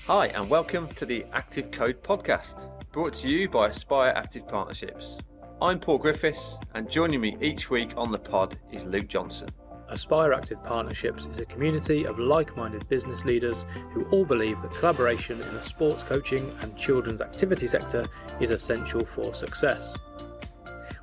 Hi, and welcome to the Active Code podcast, brought to you by Aspire Active Partnerships. I'm Paul Griffiths, and joining me each week on the pod is Luke Johnson. Aspire Active Partnerships is a community of like-minded business leaders who all believe that collaboration in the sports coaching and children's activity sector is essential for success.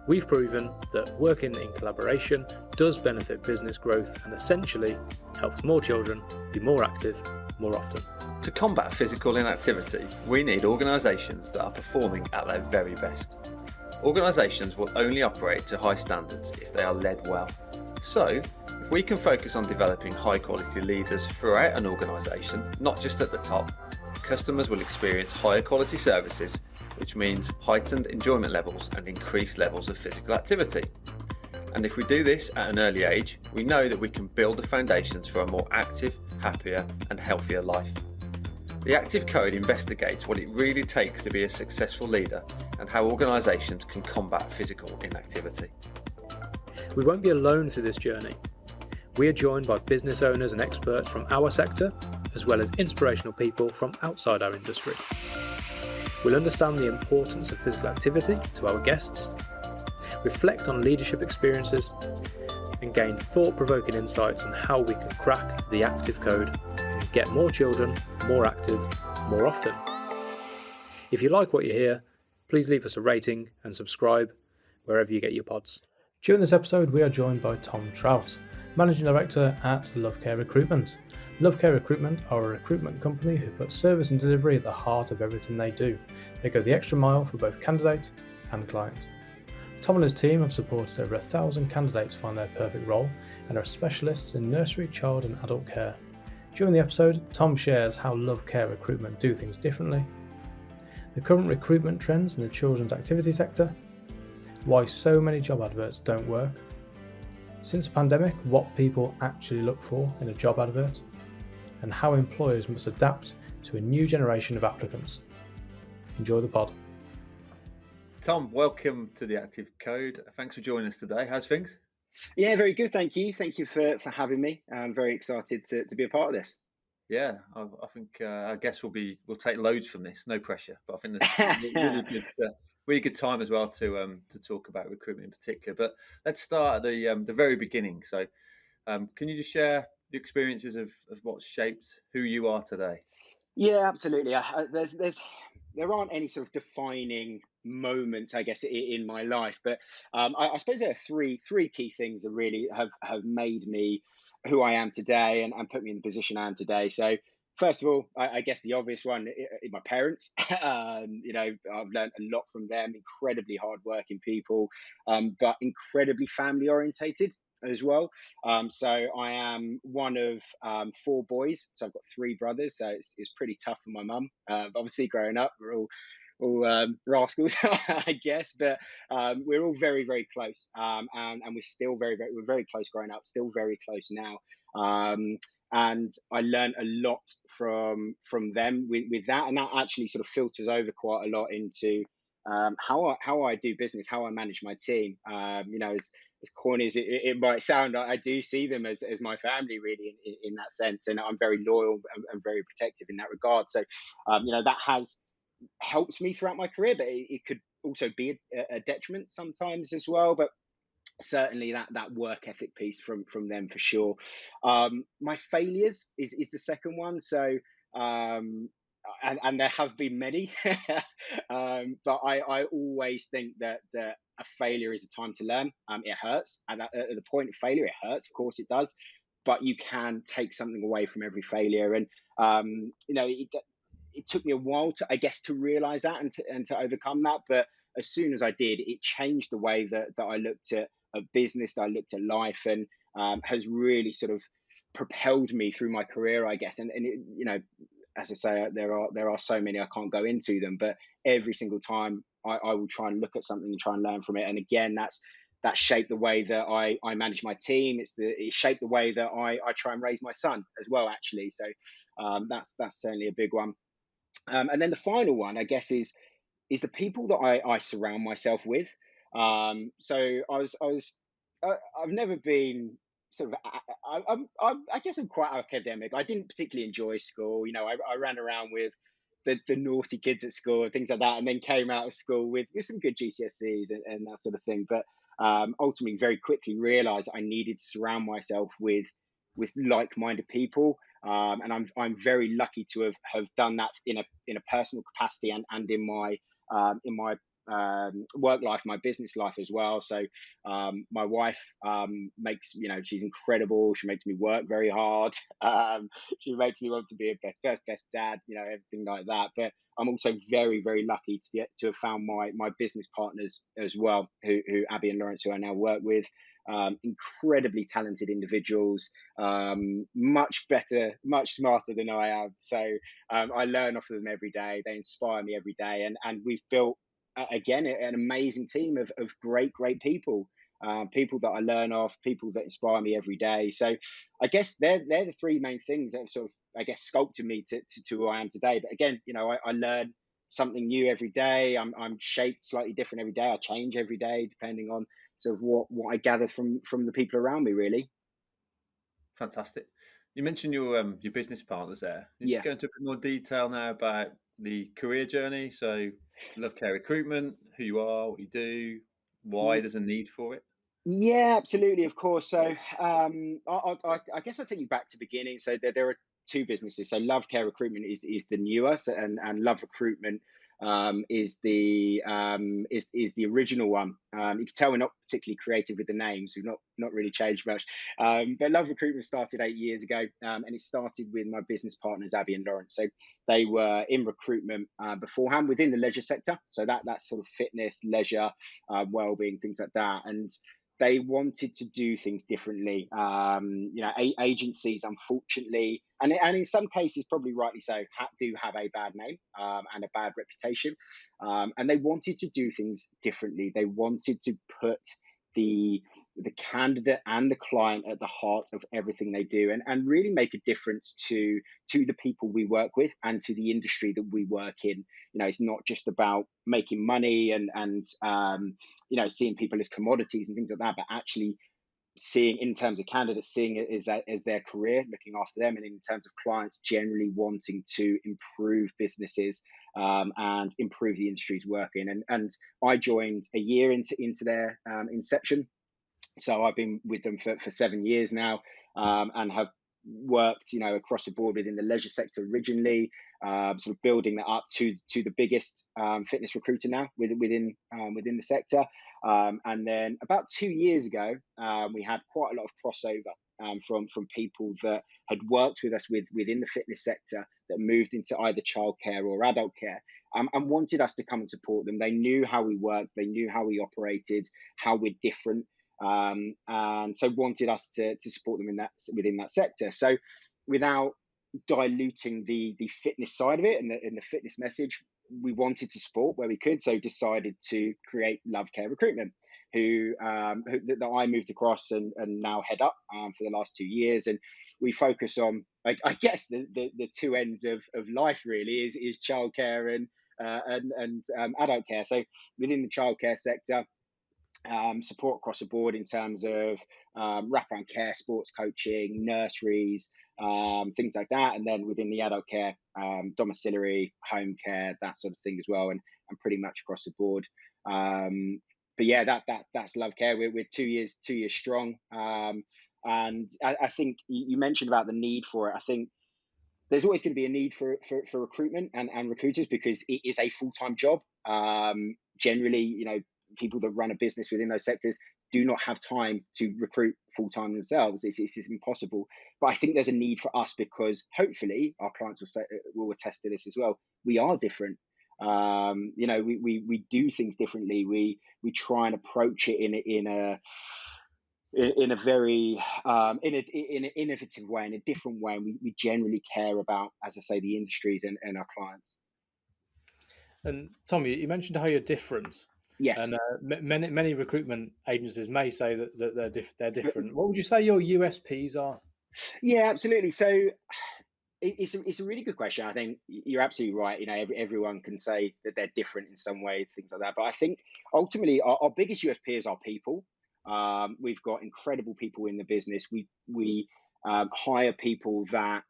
We've proven that working in collaboration does benefit business growth and essentially helps more children be more active more often. To combat physical inactivity, we need organisations that are performing at their very best. Organisations will only operate to high standards if they are led well. So, if we can focus on developing high quality leaders throughout an organisation, not just at the top, customers will experience higher quality services, which means heightened enjoyment levels and increased levels of physical activity. And if we do this at an early age, we know that we can build the foundations for a more active, happier and healthier life. The Active Code investigates what it really takes to be a successful leader and how organisations can combat physical inactivity. We won't be alone through this journey. We are joined by business owners and experts from our sector, as well as inspirational people from outside our industry. We'll understand the importance of physical activity to our guests, reflect on leadership experiences, and gain thought-provoking insights on how we can crack the Active Code and get more children more active more often. If you like what you hear, please leave us a rating and subscribe wherever you get your pods. During this episode, we are joined by Tom Trout, Managing Director at Care Recruitment. Care Recruitment are a recruitment company who put service and delivery at the heart of everything they do. They go the extra mile for both candidate and client. Tom and his team have supported over 1,000 candidates find their perfect role and are specialists in nursery, child and adult care. During the episode, Tom shares how Care Recruitment do things differently, the current recruitment trends in the children's activity sector, why so many job adverts don't work, since the pandemic, what people actually look for in a job advert, and how employers must adapt to a new generation of applicants. Enjoy the pod. Tom, welcome to the Active Code. Thanks for joining us today. How's things? Yeah, very good. Thank you. Thank you for having me. I'm very excited to be a part of this. Yeah, I think I guess we'll take loads from this. No pressure, but I think that's really good time as well to talk about recruitment in particular. But let's start at the very beginning. So, can you just share the experiences of what shaped who you are today? Yeah, absolutely. There aren't any sort of defining moments, I guess, in my life, but I suppose there are three key things that really have made me who I am today and put me in the position I am today. So first of all, I guess the obvious one is my parents. I've learned a lot from them, incredibly hardworking people, but incredibly family orientated as well. So I am one of four boys. So I've got three brothers. So it's pretty tough for my mum. Obviously, growing up, we're all rascals, I guess, but we're all very, very close. And we're still we're very close growing up, still very close now. And I learned a lot from them with that, and that actually sort of filters over quite a lot into how I do business, how I manage my team. As corny as it might sound, I do see them as my family, really, in that sense, and I'm very loyal and very protective in that regard. So, that has helped me throughout my career, but it could also be a detriment sometimes as well. But certainly that work ethic piece from them for sure. My failures is the second one. So and there have been many, but I always think that a failure is a time to learn. It hurts, and at the point of failure, it hurts. Of course, it does, but you can take something away from every failure. And it took me a while to realize that and to overcome that. But as soon as I did, it changed the way that I looked at business, that I looked at life, and has really sort of propelled me through my career, I guess. And as I say, there are so many, I can't go into them, but every single time I will try and look at something and try and learn from it. And again, that shaped the way that I manage my team. It shaped the way that I try and raise my son as well, actually. So that's certainly a big one. And then the final one, I guess, is the people that I surround myself with. So I've never been sort of I guess I'm quite academic. I didn't particularly enjoy school. I ran around with the naughty kids at school and things like that, and then came out of school with some good GCSEs and that sort of thing. But ultimately, very quickly realised I needed to surround myself with like-minded people. And I'm very lucky to have done that in a personal capacity and in my work life, my business life as well. So my wife makes, she's incredible. She makes me work very hard. She makes me want to be a best dad, everything like that. But I'm also very, very lucky to have found my business partners as well, who Abby and Lawrence, who I now work with. Incredibly talented individuals, much better, much smarter than I am. So I learn off of them every day. They inspire me every day, and we've built again an amazing team of great people. People that I learn off, people that inspire me every day. So I guess they're the three main things that have sort of, I guess, sculpted me to who I am today. But again, I learn something new every day. I'm shaped slightly different every day. I change every day depending on sort of what I gather from the people around me, really. Fantastic. You mentioned your business partners there. You just Yeah. go into a bit more detail now about the career journey. So, love Care Recruitment, who you are, what you do, why there's a need for it. Yeah, absolutely, of course. So I guess I'll take you back to the beginning. So there are two businesses. So Love Care Recruitment is the newer, and Love Recruitment is the original one. You can tell we're not particularly creative with the names. We've not really changed much. But Love Recruitment started 8 years ago, and it started with my business partners Abby and Lawrence. So they were in recruitment beforehand within the leisure sector. So that's sort of fitness, leisure, well-being, things like that. And they wanted to do things differently. Agencies, unfortunately, and in some cases, probably rightly so, do have a bad name and a bad reputation. And they wanted to do things differently. They wanted to put the candidate and the client at the heart of everything they do, and really make a difference to the people we work with and to the industry that we work in. It's not just about making money and seeing people as commodities and things like that, but actually seeing, in terms of candidates, seeing it as their career, looking after them, and in terms of clients generally wanting to improve businesses and improve the industries work in. And I joined a year into their inception. So I've been with them for 7 years now, and have worked, across the board within the leisure sector originally, sort of building that up to the biggest fitness recruiter now within the sector. And then about 2 years ago, we had quite a lot of crossover from people that had worked with us within the fitness sector that moved into either childcare or adult care, and wanted us to come and support them. They knew how we worked, they knew how we operated, how we're different. And so wanted us to support them within that sector. So without diluting the fitness side of it and the fitness message, we wanted to support where we could. So decided to create Love Care Recruitment, who that I moved across and now head up for the last 2 years. And we focus on, I guess, the two ends of life really is childcare and adult care. So within the childcare sector, support across the board in terms of wraparound care, sports coaching, nurseries, things like that. And then within the adult care, domiciliary, home care, that sort of thing as well, and pretty much across the board. But yeah, that's Love Care. We're 2 years strong. And I think you mentioned about the need for it. I think there's always going to be a need for recruitment and recruiters, because it is a full-time job. Generally, people that run a business within those sectors do not have time to recruit full-time themselves. It's impossible. But I think there's a need for us, because hopefully our clients will attest to this as well. We are different. We do things differently. We try and approach it in a very in an innovative way, in a different way. And we generally care about, as I say, the industries and our clients. And Tom, you mentioned how you're different. Yes. And many recruitment agencies may say that they're different. What would you say your USPs are? Yeah, absolutely. So it's a really good question. I think you're absolutely right. Everyone can say that they're different in some way, things like that. But I think ultimately our biggest USP is our people. We've got incredible people in the business. We hire people that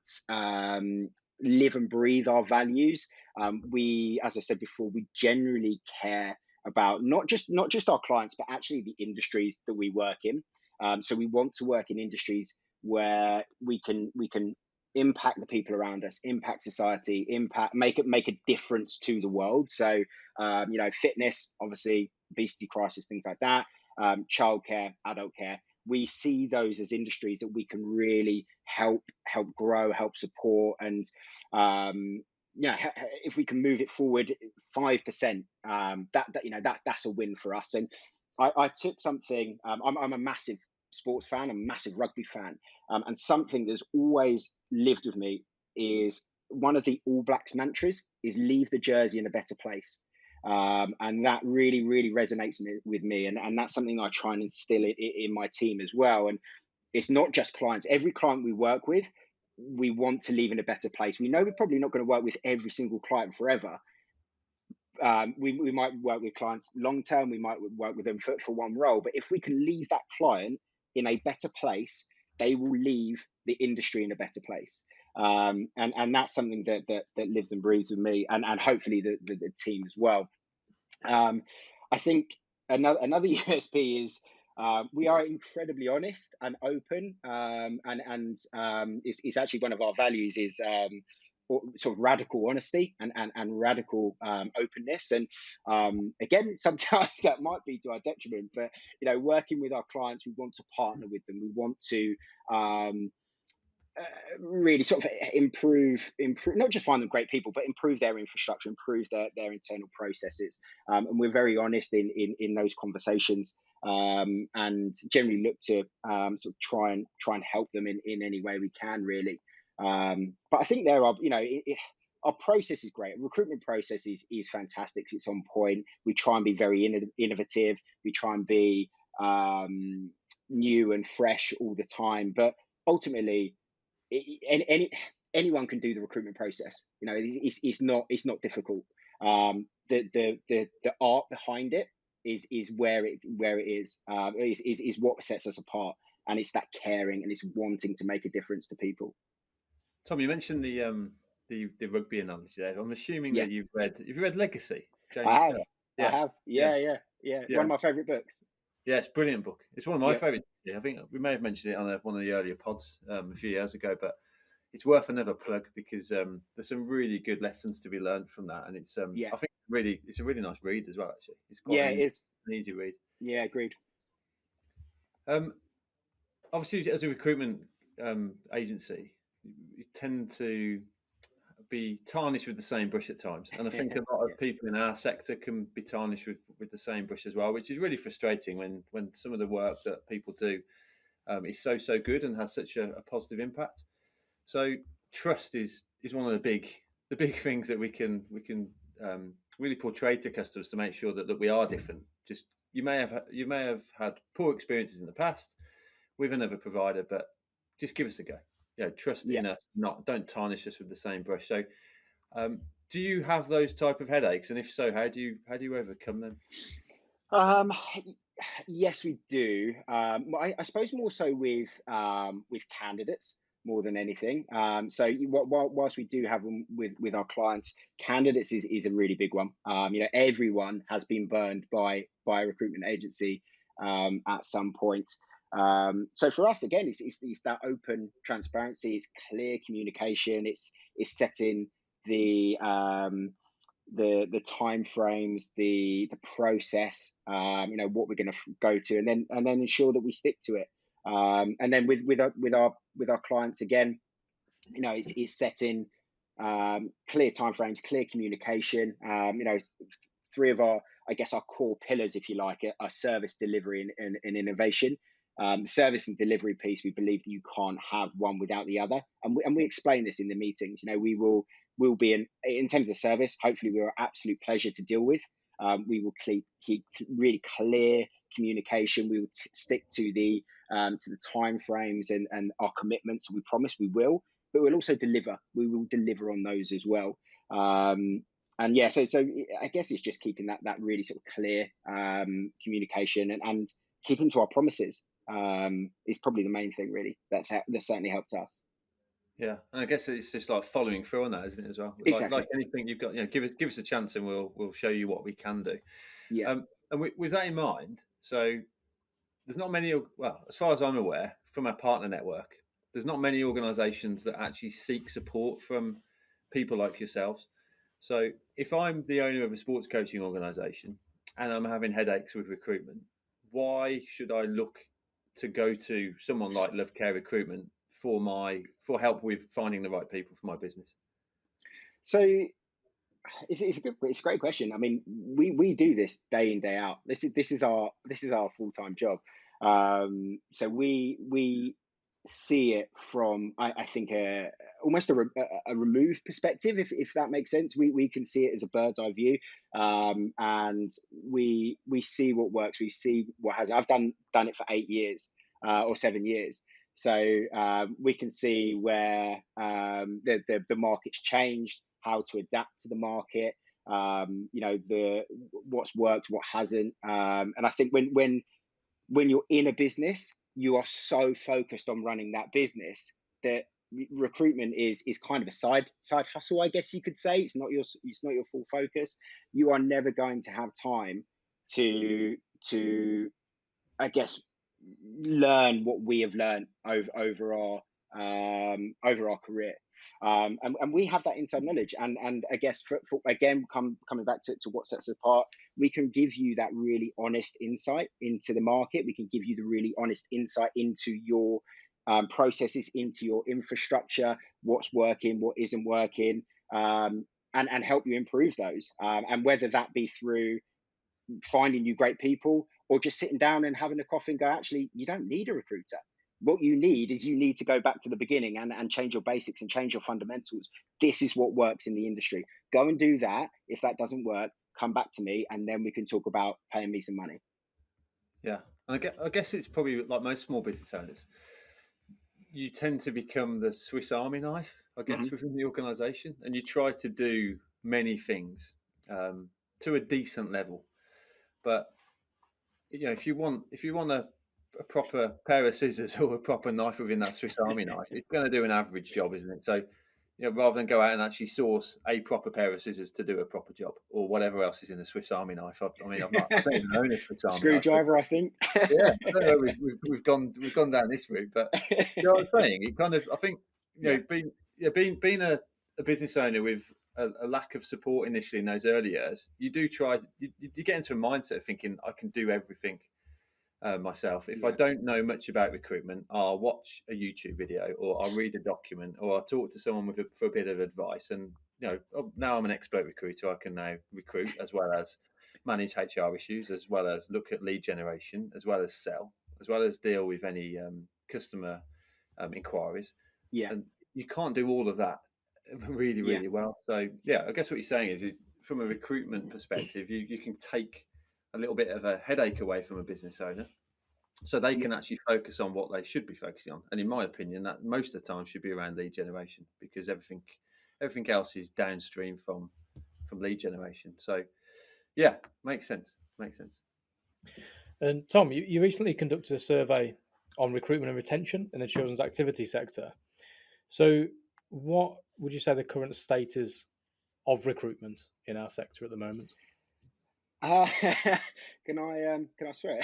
live and breathe our values. We, as I said before, we generally care about not just our clients, but actually the industries that we work in. So we want to work in industries where we can impact the people around us, impact society, make a difference to the world. So fitness, obviously, obesity crisis, things like that, childcare, adult care. We see those as industries that we can really help grow, help support, and if we can move it forward 5%, that's a win for us. And I took something. I'm a massive sports fan, I'm a massive rugby fan, and something that's always lived with me is one of the All Blacks mantras is "Leave the jersey in a better place." And that really, really resonates with me. And that's something I try and instill in my team as well. And it's not just clients. Every client we work with, we want to leave in a better place. We know we're probably not going to work with every single client forever. We might work with clients long term. We might work with them for one role. But if we can leave that client in a better place, they will leave the industry in a better place. And that's something that lives and breathes with me, and hopefully the team as well. I think another USP is we are incredibly honest and open, and it's actually one of our values is sort of radical honesty and radical openness. And again, sometimes that might be to our detriment, but working with our clients, we want to partner with them. We want to really sort of improve, not just find them great people, but improve their infrastructure, improve their internal processes. And we're very honest in those conversations, and generally look to sort of try and help them in any way we can, really. But I think there are, our process is great. Recruitment process is fantastic. It's on point. We try and be very innovative. We try and be new and fresh all the time. But ultimately, anyone can do the recruitment process. It's not difficult. The art behind it is where it is what sets us apart, and it's that caring and it's wanting to make a difference to people. Tom, you mentioned the rugby analogy there. I'm assuming Yeah. that you've read Legacy. James I have. Kirk? I have. Yeah. One of my favorite books. Yeah, it's a brilliant book. It's one of my Yeah. favorites. I think we may have mentioned it on one of the earlier pods a few years ago, but it's worth another plug because there's some really good lessons to be learned from that, and it's I think it's a really nice read as well. Actually, it's quite it is an easy read. Yeah, agreed. Obviously, as a recruitment agency, you tend to be tarnished with the same brush at times, and I think a lot of people in our sector can be tarnished with the same brush as well, which is really frustrating when some of the work that people do is so good and has such a positive impact. So trust is one of the big things that we can really portray to customers to make sure that we are different. Just you may have had poor experiences in the past with another provider, but just give us a go. Trust in us. Don't tarnish us with the same brush. So, do you have those type of headaches? And if so, how do you overcome them? Yes, we do. I suppose more so with candidates more than anything. So whilst we do have them with our clients, candidates is a really big one. Everyone has been burned by a recruitment agency at some point. So for us, again, it's that open transparency, it's clear communication, it's setting the time frames, the process, what we're going to go to, and then ensure that we stick to it. And then with our clients, again, it's setting clear timeframes, clear communication. Three of our core pillars, if you like, are service, delivery, and innovation. The service and delivery piece, we believe that you can't have one without the other, and we explain this in the meetings. We'll be in terms of service. Hopefully, we're an absolute pleasure to deal with. We will keep really clear communication. We will stick to the time frames and our commitments. We promise we will, but we'll also deliver. We will deliver on those as well. And yeah, so I guess it's just keeping that really sort of clear communication and keeping to our promises is probably the main thing, really. That certainly helped us. Yeah, and I guess it's just like following through on that, isn't it, as well? Like Exactly. anything you've got, give us a chance, and we'll show you what we can do. Yeah. And with that in mind, so there's not many. Well, as far as I'm aware, from our partner network, there's not many organisations that actually seek support from people like yourselves. So if I'm the owner of a sports coaching organisation and I'm having headaches with recruitment, why should I look to go to someone like Care Recruitment for help with finding the right people for my business? So it's a great question. I mean, we do this day in, day out. This is our full-time job. So we see it from, I think, almost a removed perspective, if that makes sense. We can see it as a bird's eye view, and we see what works. We see what has. I've done it for 8 years, or 7 years. So we can see where the market's changed, how to adapt to the market, the what's worked, what hasn't. And I think when you're in a business, you are so focused on running that business that recruitment is kind of a side hustle, I guess you could say. It's not your full focus. You are never going to have time to I guess learn what we have learned over our career. And we have that inside knowledge, and I guess for again, coming back to what sets us apart, we can give you that really honest insight into the market. We can give you the really honest insight into your processes, into your infrastructure, what's working, what isn't working, and help you improve those. And whether that be through finding you great people, or just sitting down and having a coffee and go, actually, you don't need a recruiter. What you need to go back to the beginning and change your basics and change your fundamentals. This is what works in the industry. Go and do that. If that doesn't work, come back to me, and then we can talk about paying me some money. Yeah, and I guess it's probably like most small business owners. You tend to become the Swiss Army knife, I guess, within the organisation, and you try to do many things to a decent level. But if you want a proper pair of scissors or a proper knife within that Swiss Army knife, it's going to do an average job, isn't it? So, rather than go out and actually source a proper pair of scissors to do a proper job, or whatever else is in the Swiss Army knife. I don't even own a Swiss Army Screwdriver, knife. I think. Yeah, I don't know. We've gone down this route, but you know what I'm saying? It kind of, I think, being a business owner with a lack of support initially in those early years, you do try. You get into a mindset of thinking, I can do everything myself. If I don't know much about recruitment, I'll watch a YouTube video, or I'll read a document, or I'll talk to someone for a bit of advice. And now I'm an expert recruiter. I can now recruit, as well as manage HR issues, as well as look at lead generation, as well as sell, as well as deal with any customer inquiries. Yeah. And you can't do all of that really, really well. So I guess what you're saying is, from a recruitment perspective, you can take a little bit of a headache away from a business owner, so they can actually focus on what they should be focusing on. And in my opinion, that most of the time should be around lead generation, because everything else is downstream from lead generation. So makes sense. And Tom, you recently conducted a survey on recruitment and retention in the children's activity sector. So what would you say the current state is of recruitment in our sector at the moment? Can I swear?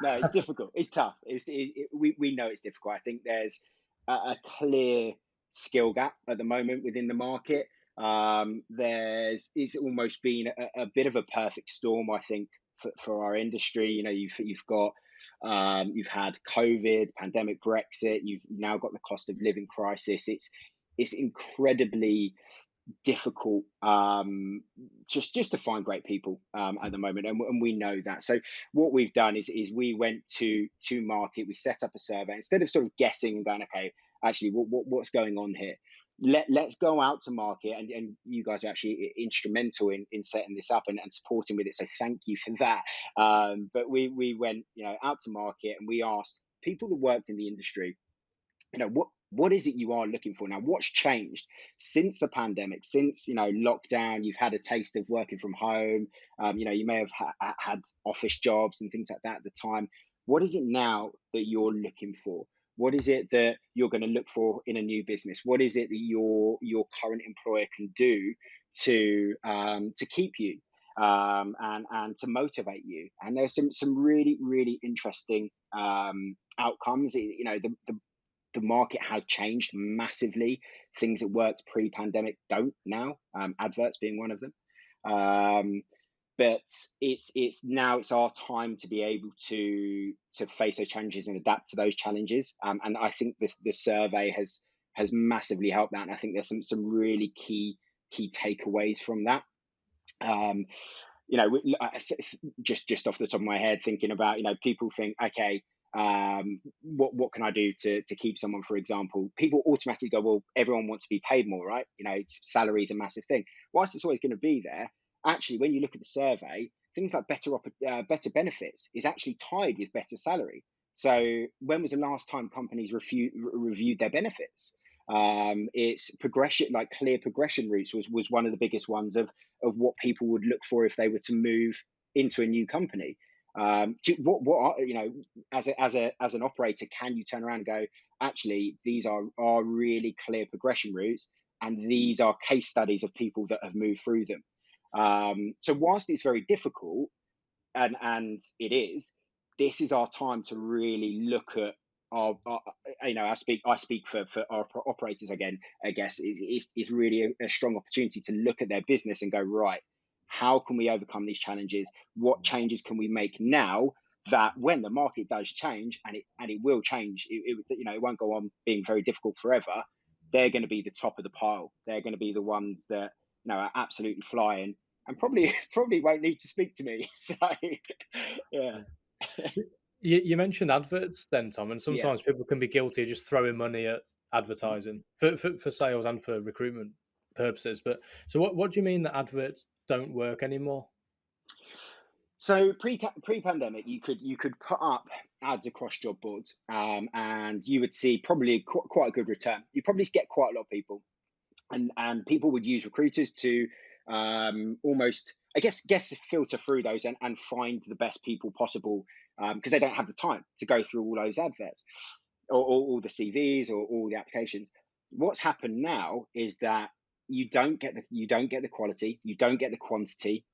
No, it's difficult. It's tough. We know it's difficult. I think there's a clear skill gap at the moment within the market. It's almost been a bit of a perfect storm, I think, for our industry. You've had COVID, pandemic, Brexit. You've now got the cost of living crisis. It's incredibly difficult just to find great people at the moment, and we know that. So what we've done is we went to market. We set up a survey instead of sort of guessing and going, okay, actually what's going on here. Let's go out to market, and you guys are actually instrumental in setting this up and supporting with it, so thank you for that. But we went out to market, and we asked people that worked in the industry, what is it you are looking for now? What's changed since the pandemic, since lockdown? You've had a taste of working from home. You may have had office jobs and things like that at the time. What is it now that you're looking for? What is it that you're going to look for in a new business? What is it that your current employer can do to keep you, and to motivate you? And there's some really really interesting outcomes. The market has changed massively. Things that worked pre-pandemic don't now. Adverts being one of them. Um, but it's our time to be able to face those challenges and adapt to those challenges. And I think the survey has massively helped that. And I think there's some really key takeaways from that. Um, just off the top of my head, thinking about, people think, okay, what can I do to keep someone? For example, people automatically go, well, everyone wants to be paid more, right? Salary is a massive thing. Whilst it's always going to be there, actually, when you look at the survey, things like better benefits is actually tied with better salary. So when was the last time companies reviewed their benefits? It's progression, like clear progression routes was one of the biggest ones of what people would look for if they were to move into a new company. What are, as an operator, can you turn around and go, actually, these are really clear progression routes, and these are case studies of people that have moved through them. So whilst it's very difficult, and it is, this is our time to really look at I speak for our operators again, I guess. It's really a strong opportunity to look at their business and go, right, how can we overcome these challenges? What changes can we make now that when the market does change, and it will change, it won't go on being very difficult forever. They're going to be the top of the pile. They're going to be the ones that are absolutely flying, and probably probably won't need to speak to me. So yeah. So you mentioned adverts then, Tom, and Yeah. sometimes people can be guilty of just throwing money at advertising for sales and for recruitment purposes. But so what do you mean that adverts don't work anymore? So pre-pandemic, you could put up ads across job boards, and you would see probably quite a good return. You probably get quite a lot of people, and people would use recruiters to almost, I guess filter through those and find the best people possible, because they don't have the time to go through all those adverts, or all the CVs, or all the applications. What's happened now is that you don't get the quality, you don't get the quantity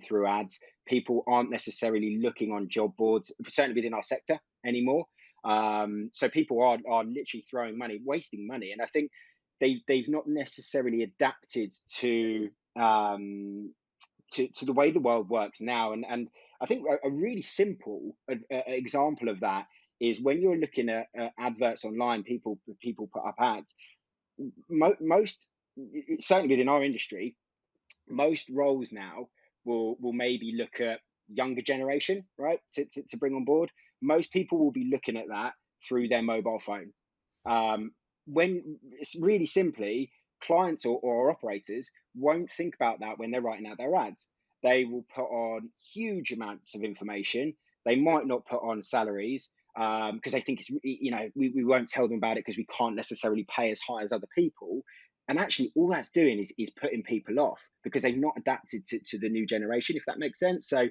through ads. People aren't necessarily looking on job boards, certainly within our sector, anymore. So people are literally throwing money, wasting money, and I think they've not necessarily adapted to the way the world works now. And I think a really simple example of that is when you're looking at adverts online. People put up ads. Most, certainly within our industry, most roles now will maybe look at younger generation, right, to bring on board. Most people will be looking at that through their mobile phone. When it's really simply, clients or operators won't think about that when they're writing out their ads. They will put on huge amounts of information. They might not put on salaries, because they think we won't tell them about it because we can't necessarily pay as high as other people. And actually, all that's doing is putting people off because they've not adapted to the new generation, if that makes sense. So,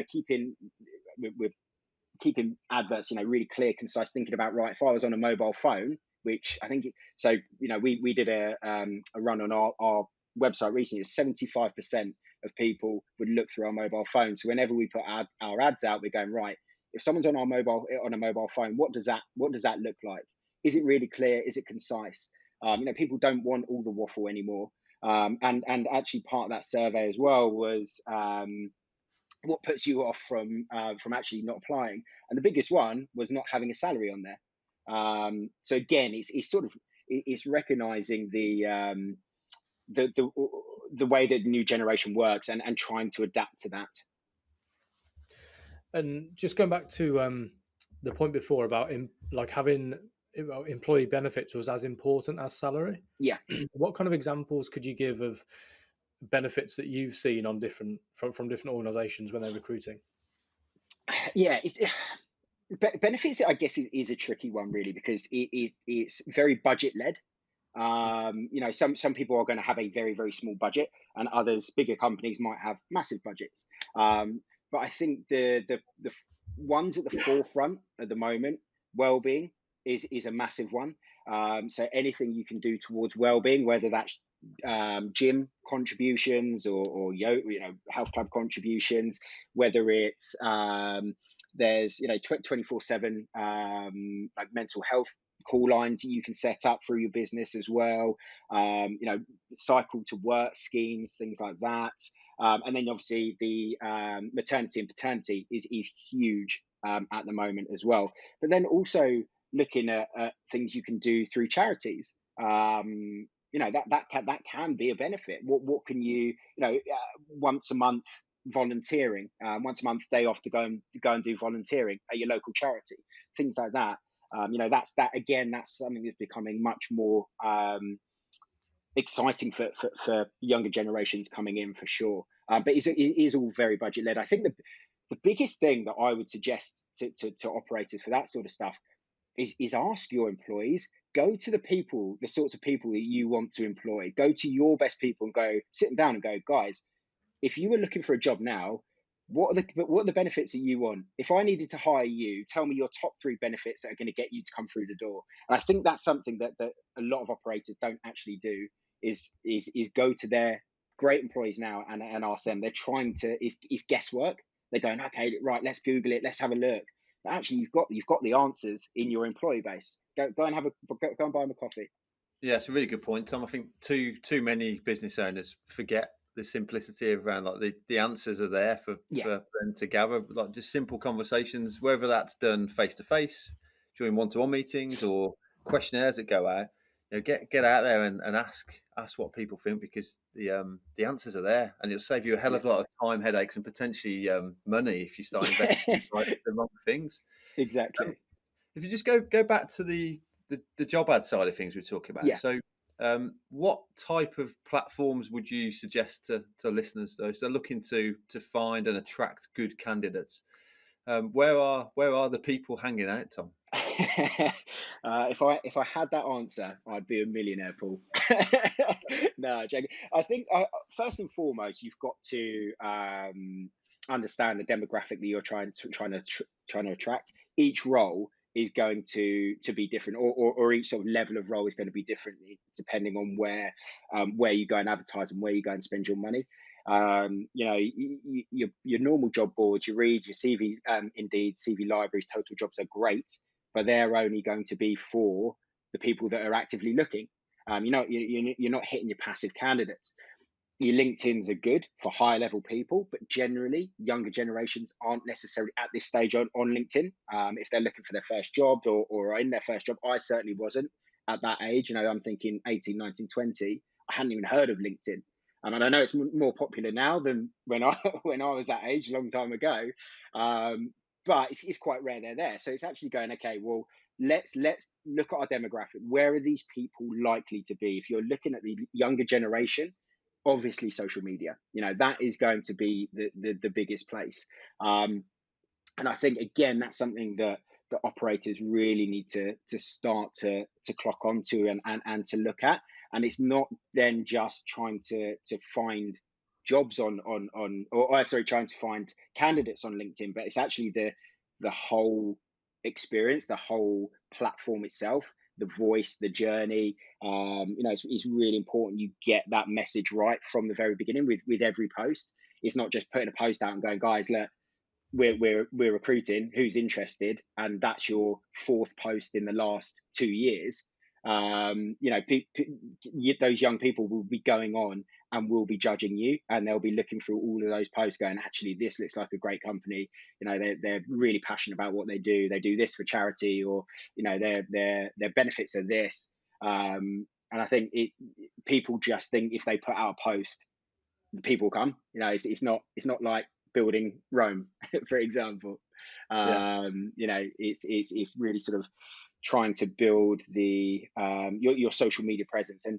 keeping we're keeping adverts, really clear, concise, thinking about, right, if I was on a mobile phone, which I think, we did a run on our website recently. 75% of people would look through our mobile phone. So whenever we put our ads out, we're going, right, if someone's on a mobile phone, what does that look like? Is it really clear? Is it concise? People don't want all the waffle anymore. And actually, part of that survey as well was, what puts you off from actually not applying, and the biggest one was not having a salary on there. So again, it's recognizing the way that the new generation works, and trying to adapt to that. And just going back to the point before about having employee benefits was as important as salary. Yeah. What kind of examples could you give of benefits that you've seen on from different organizations when they're recruiting? Yeah, benefits, I guess, is a tricky one, really, because it's very budget led. Some people are going to have a very very small budget, and others, bigger companies, might have massive budgets. But I think one's at the forefront at the moment. Well-being is a massive one. So anything you can do towards well-being, whether that's gym contributions or health club contributions, whether it's there's 24/7 like mental health call lines that you can set up through your business as well. Cycle to work schemes, things like that. And then obviously the maternity and paternity is huge at the moment as well. But then also looking at things you can do through charities. That can be a benefit. What can once a month volunteering, once a month day off to go and do volunteering at your local charity, things like that. That's something that's becoming much more exciting for younger generations coming in for sure. But it is all very budget led. I think the biggest thing that I would suggest to operators for that sort of stuff is ask your employees, go to the sorts of people that you want to employ, go to your best people and go sit them down and go, guys, if you were looking for a job now, what are the benefits that you want? If I needed to hire you, tell me your top 3 benefits that are going to get you to come through the door. And I think that's something that a lot of operators don't actually do is go to their great employees now and ask them. They're trying to is guesswork. They're going, okay, right, let's Google it, let's have a look. But actually, you've got the answers in your employee base. Go and go and buy them a coffee. Yeah, it's a really good point, Tom. I think too many business owners forget the simplicity around like the answers are there for them to gather, like just simple conversations, whether that's done face to face during one-to-one meetings or questionnaires that go out. Get out there and ask what people think, because the answers are there, and it'll save you a hell of a lot of time, headaches, and potentially money if you start investing in the wrong things. Exactly. If you just go back to the job ad side of things we're talking about. Yeah. So what type of platforms would you suggest to listeners, though, if they're looking to find and attract good candidates? Where are the people hanging out, Tom? If I had that answer, I'd be a millionaire, Paul. No, joking. I think first and foremost, you've got to understand the demographic that you're trying to attract. Each role is going to be different, or each sort of level of role is going to be different depending on where you go and advertise and where you go and spend your money. Your normal job boards, you read your CV, Indeed, CV libraries, Total Jobs are great, but they're only going to be for the people that are actively looking. You're not hitting your passive candidates. Your LinkedIn's are good for higher level people, but generally younger generations aren't necessarily at this stage on LinkedIn. If they're looking for their first job or are in their first job, I certainly wasn't at that age. I'm thinking 18, 19, 20. I hadn't even heard of LinkedIn. And I know it's more popular now than when I was that age a long time ago. But it's quite rare they're there. So it's actually going, okay, well, let's look at our demographic. Where are these people likely to be? If you're looking at the younger generation, obviously social media, that is going to be the biggest place. And I think, again, that's something that the operators really need to start to clock onto and to look at. And it's not then just trying to find jobs trying to find candidates on LinkedIn, but it's actually the whole experience, the whole platform itself, the voice, the journey. It's really important you get that message right from the very beginning with every post. It's not just putting a post out and going, guys, look, we're recruiting, who's interested, and that's your 4th post in the last 2 years. Those young people will be going on and will be judging you, and they'll be looking through all of those posts going, actually, this looks like a great company. They're really passionate about what they do this for charity, or their benefits are this. And I think people just think if they put out a post, the people come. It's not like building Rome, for example. It's really sort of trying to build the your social media presence, and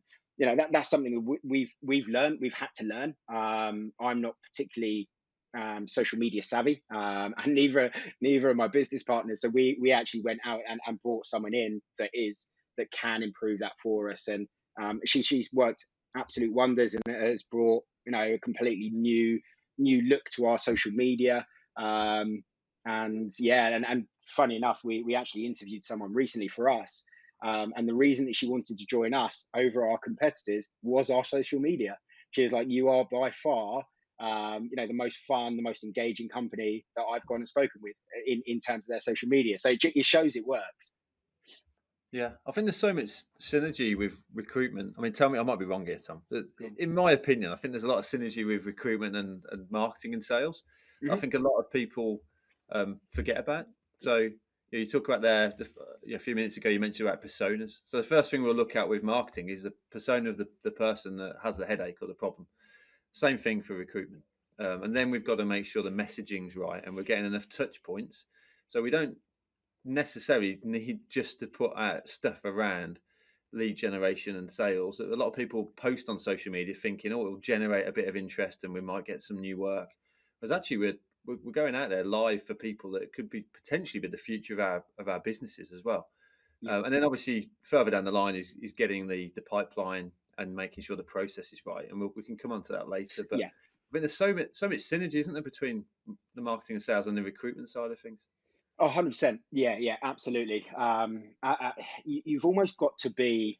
that's something that we've learned, we've had to learn. I'm not particularly social media savvy, and neither are my business partners. So we actually went out and brought someone in that can improve that for us, and she's worked absolute wonders and has brought a completely new look to our social media. And And yeah, and funny enough, we actually interviewed someone recently for us. And the reason that she wanted to join us over our competitors was our social media. She was like, "You are by far, the most fun, the most engaging company that I've gone and spoken with in terms of their social media." So it shows it works. Yeah, I think there's so much synergy with recruitment. I mean, tell me, I might be wrong here, Tom. But Cool. in my opinion, I think there's a lot of synergy with recruitment and marketing and sales. I Mhm. think a lot of people forget about. So you talk about a few minutes ago, you mentioned about personas. So the first thing we'll look at with marketing is the persona of the person that has the headache or the problem. Same thing for recruitment. And then we've got to make sure the messaging's right and we're getting enough touch points. So we don't necessarily need just to put out stuff around lead generation and sales. A lot of people post on social media thinking, "Oh, it will generate a bit of interest and we might get some new work." Whereas actually, we're going out there live for people that could be potentially be the future of our businesses as well. Yeah. And then obviously further down the line is getting the pipeline and making sure the process is right. And we can come on to that later. But Yeah. I mean, there's so much synergy, isn't there, between the marketing and sales and the recruitment side of things? Oh, 100%. Yeah, yeah, absolutely. You've almost got to be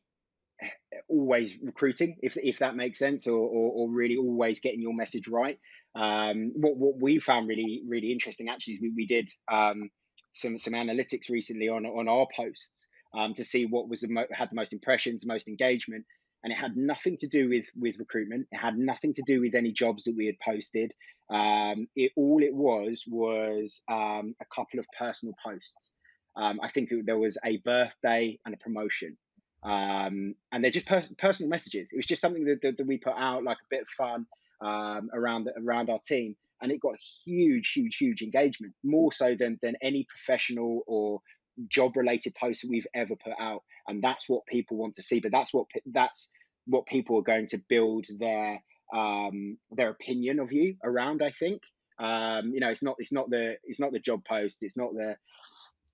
always recruiting, if that makes sense, or really always getting your message right. What we found really interesting actually is we did some analytics recently on our posts to see what was had the most impressions, the most engagement, and it had nothing to do with recruitment. It had nothing to do with any jobs that we had posted. It was a couple of personal posts. I think there was a birthday and a promotion, and they're just personal messages. It was just something that we put out, like a bit of fun, around our team, and it got huge engagement, more so than any professional or job related post that we've ever put out. And that's what people want to see. But that's what people are going to build their opinion of you around, I think. It's not the job post, it's not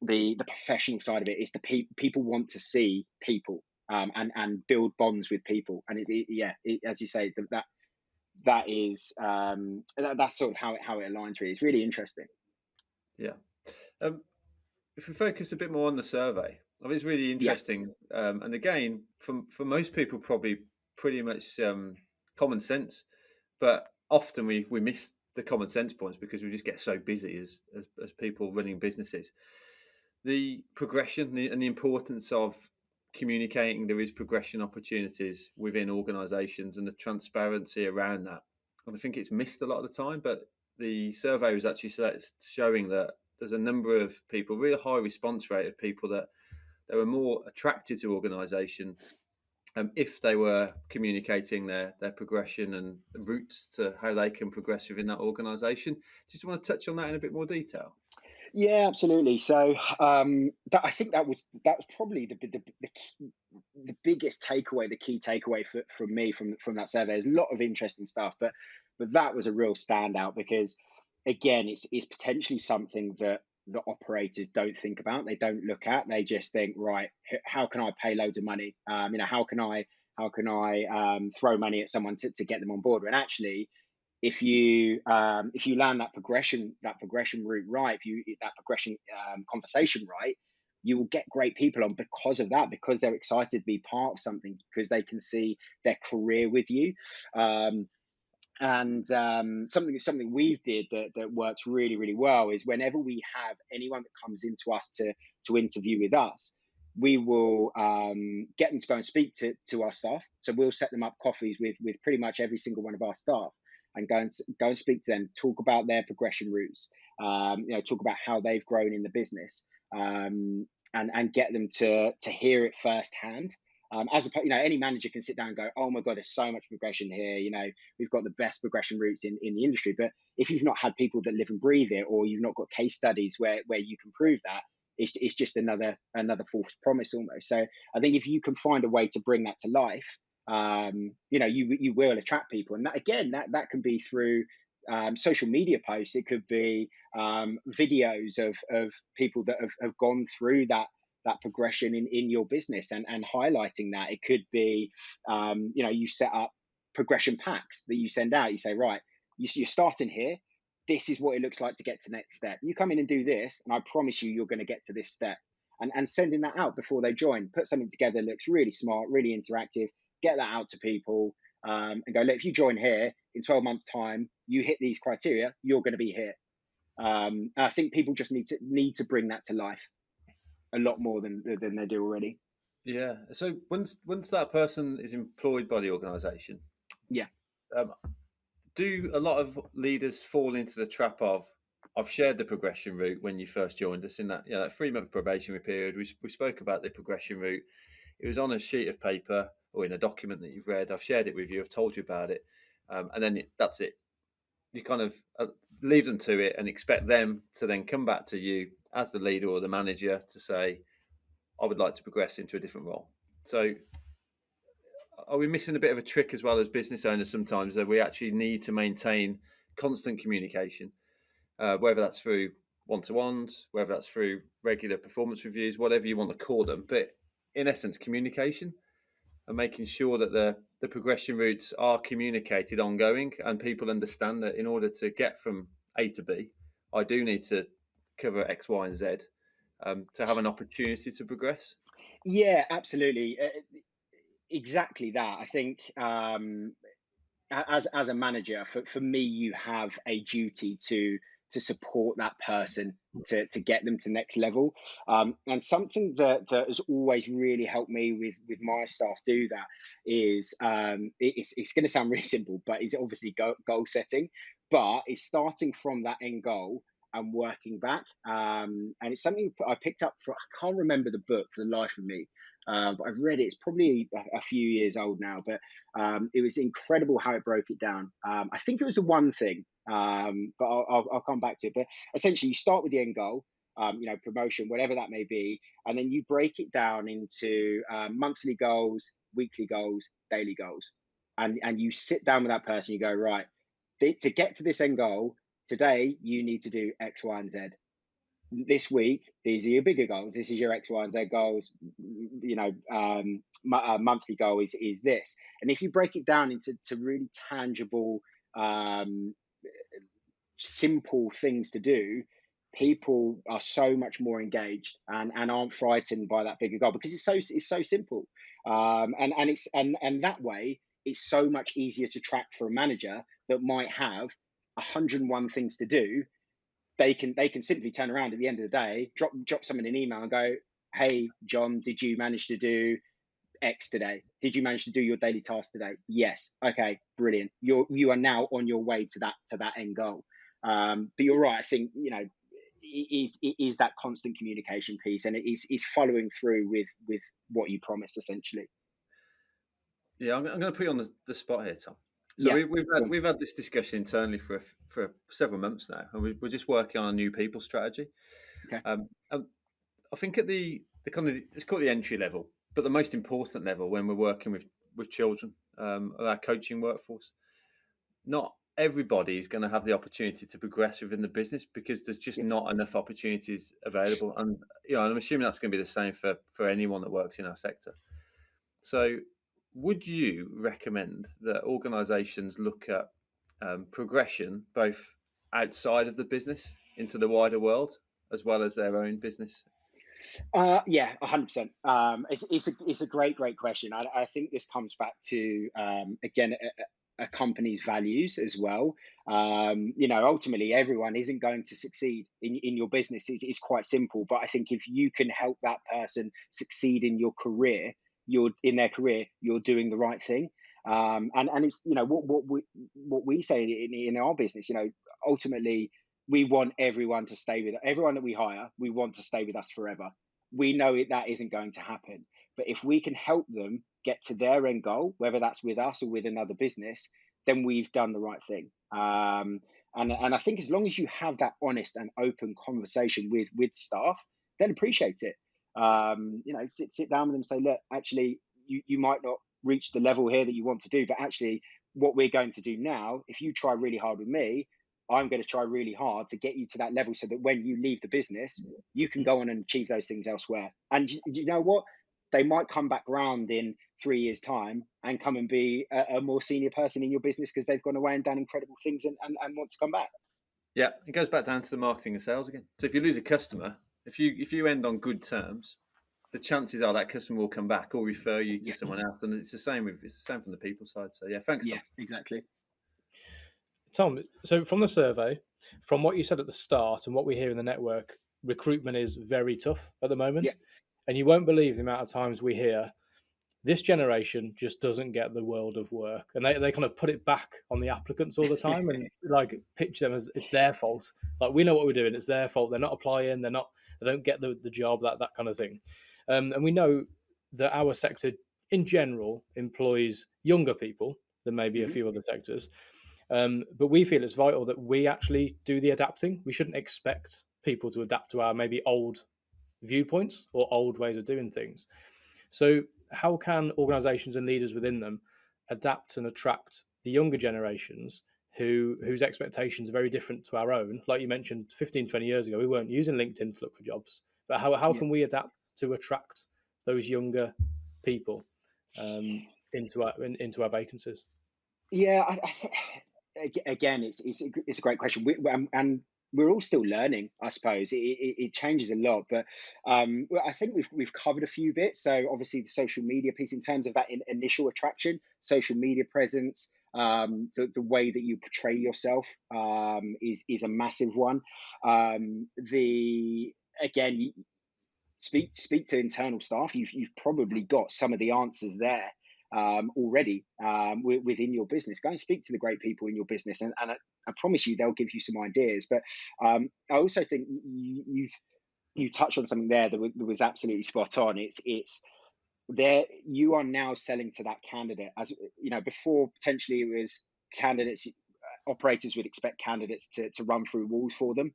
the professional side of it. It's the people want to see people, and build bonds with people. And as you say, that's sort of how it aligns. Really, it's really interesting. Yeah. Um, if we focus a bit more on the survey, I mean, it's really Yeah. interesting. And again, for most people, probably pretty much common sense, but often we miss the common sense points because we just get so busy as people running businesses. The progression and the importance of communicating there is progression opportunities within organisations and the transparency around that. And I think it's missed a lot of the time, but the survey was actually showing that there's a number of people, really high response rate of people that they were more attracted to organisation if they were communicating their progression and routes to how they can progress within that organisation. Do you just want to touch on that in a bit more detail? Yeah, absolutely. So I think that was probably the biggest takeaway, the key takeaway from me from that survey. There's a lot of interesting stuff, but that was a real standout because, again, it's potentially something that the operators don't think about. They don't look at. They just think, right, how can I pay loads of money? How can I throw money at someone to get them on board? And actually, if you land that progression route right, if you that progression conversation right, you will get great people on because of that, because they're excited to be part of something, because they can see their career with you. um, and something we've did that works really well is whenever we have anyone that comes into us to interview with us, we will get them to go and speak to our staff. So we'll set them up coffees with pretty much every single one of our staff, and go and speak to them, talk about their progression routes, talk about how they've grown in the business, and get them to hear it firsthand. As opposed, any manager can sit down and go, "Oh my God, there's so much progression here. We've got the best progression routes in the industry." But if you've not had people that live and breathe it, or you've not got case studies where you can prove that, it's just another false promise almost. So I think if you can find a way to bring that to life, you will attract people. And that, again, that can be through social media posts. It could be videos of people that have gone through that progression in your business, and highlighting that. It could be, you set up progression packs that you send out. You say, right, you're starting here. this is what it looks like to get to the next step. You come in and do this, and I promise you, you're going to get to this step. And sending that out before they join, put something together that looks really smart, really interactive, get that out to people, and go, look, if you join here in 12 months' time, you hit these criteria, you're going to be here. And I think people just need to bring that to life a lot more than they do already. Yeah. So once that person is employed by the organisation, Yeah. um, do a lot of leaders fall into the trap of, I've shared the progression route when you first joined us in that, that 3-month probationary period. We spoke about the progression route. It was on a sheet of paper or in a document that you've read. I've shared it with you. I've told you about it. And then that's it. You kind of leave them to it and expect them to then come back to you as the leader or the manager to say, I would like to progress into a different role. So are we missing a bit of a trick as well as business owners sometimes, that we actually need to maintain constant communication, whether that's through one-to-ones, whether that's through regular performance reviews, whatever you want to call them, but in essence, communication and making sure that the progression routes are communicated ongoing and people understand that in order to get from A to B, I do need to cover X, Y, and Z to have an opportunity to progress. Yeah, absolutely. Exactly that. I think as a manager, for me, you have a duty to support that person to get them to next level. And something that has always really helped me with my staff do that is it's going to sound really simple, but it's obviously goal setting, but it's starting from that end goal and working back. And it's something I picked up for, I can't remember the book for the life of me, but I've read it. It's probably a few years old now, but it was incredible how it broke it down. I think it was the one thing, but I'll come back to it. But essentially, you start with the end goal, promotion, whatever that may be, and then you break it down into monthly goals, weekly goals, daily goals, and you sit down with that person. You go, right, to get to this end goal today, you need to do X, Y, and Z. This week, these are your bigger goals. This is your X, Y, and Z goals. Monthly goal is this. And if you break it down into really tangible, simple things to do, people are so much more engaged and aren't frightened by that bigger goal because it's so simple. And that way, it's so much easier to track for a manager that might have 101 things to do. They can simply turn around at the end of the day, drop someone an email and go, hey, John, did you manage to do X today? Did you manage to do your daily task today? Yes. Okay, brilliant. You are now on your way to that end goal. But you're right. I think, it is that constant communication piece, and it is following through with what you promised, essentially. Yeah, I'm going to put you on the spot here, Tom. So Yeah. we've had this discussion internally for several months now, and we're just working on a new people strategy. Okay. I think at the kind of, it's called the entry level, but the most important level when we're working with children, our coaching workforce, not everybody is going to have the opportunity to progress within the business because there's just not enough opportunities available, and I'm assuming that's going to be the same for anyone that works in our sector. So would you recommend that organisations look at progression both outside of the business into the wider world as well as their own business? Yeah, 100%. It's a great question. I think this comes back to again a company's values as well. Ultimately, everyone isn't going to succeed in your business. It's quite simple. But I think if you can help that person succeed in your career, you're doing the right thing. And it's what we say in our business. Ultimately, we want everyone to stay with everyone that we hire. We want to stay with us forever. We know that isn't going to happen. But if we can help them get to their end goal, whether that's with us or with another business, then we've done the right thing. And I think as long as you have that honest and open conversation with staff, then appreciate it. Sit down with them and say, look, actually, you might not reach the level here that you want to do, but actually, what we're going to do now, if you try really hard with me, I'm going to try really hard to get you to that level so that when you leave the business, you can go on and achieve those things elsewhere. And you know what? They might come back round in 3 years' time and come and be a more senior person in your business because they've gone away and done incredible things and want to come back. Yeah, it goes back down to the marketing and sales again. So if you lose a customer, if you end on good terms, the chances are that customer will come back or refer you to Yeah, someone else. And it's the same from the people side. So yeah, thanks, yeah, Tom. exactly. Tom, so from the survey, from what you said at the start and what we hear in the network, recruitment is very tough at the Yeah, moment. And you won't believe the amount of times we hear this generation just doesn't get the world of work. And they kind of put it back on the applicants all the time and like pitch them as it's their fault. Like, we know what we're doing, it's their fault. They're not applying, they don't get the job, that kind of thing. And we know that our sector in general employs younger people than maybe a hmm few other sectors. But we feel it's vital that we actually do the adapting. We shouldn't expect people to adapt to our maybe old viewpoints or old ways of doing things. So, how can organisations and leaders within them adapt and attract the younger generations whose expectations are very different to our own? Like you mentioned, 15, 20 years ago, we weren't using LinkedIn to look for jobs. But how yeah, can we adapt to attract those younger people into our vacancies? yeah. Again, it's a great question. And we're all still learning, I suppose. It changes a lot, but well, I think we've covered a few bits. So obviously the social media piece in terms of that initial attraction, social media presence, the way that you portray yourself is a massive one. The again, speak to internal staff. You've probably got some of the answers there already within your business. Go and speak to the great people in your business, and I promise you they'll give you some ideas. But I also think you touched on something there that was absolutely spot on. It's there. You are now selling to that candidate. As you know, before potentially it was candidates. Operators would expect candidates to run through walls for them.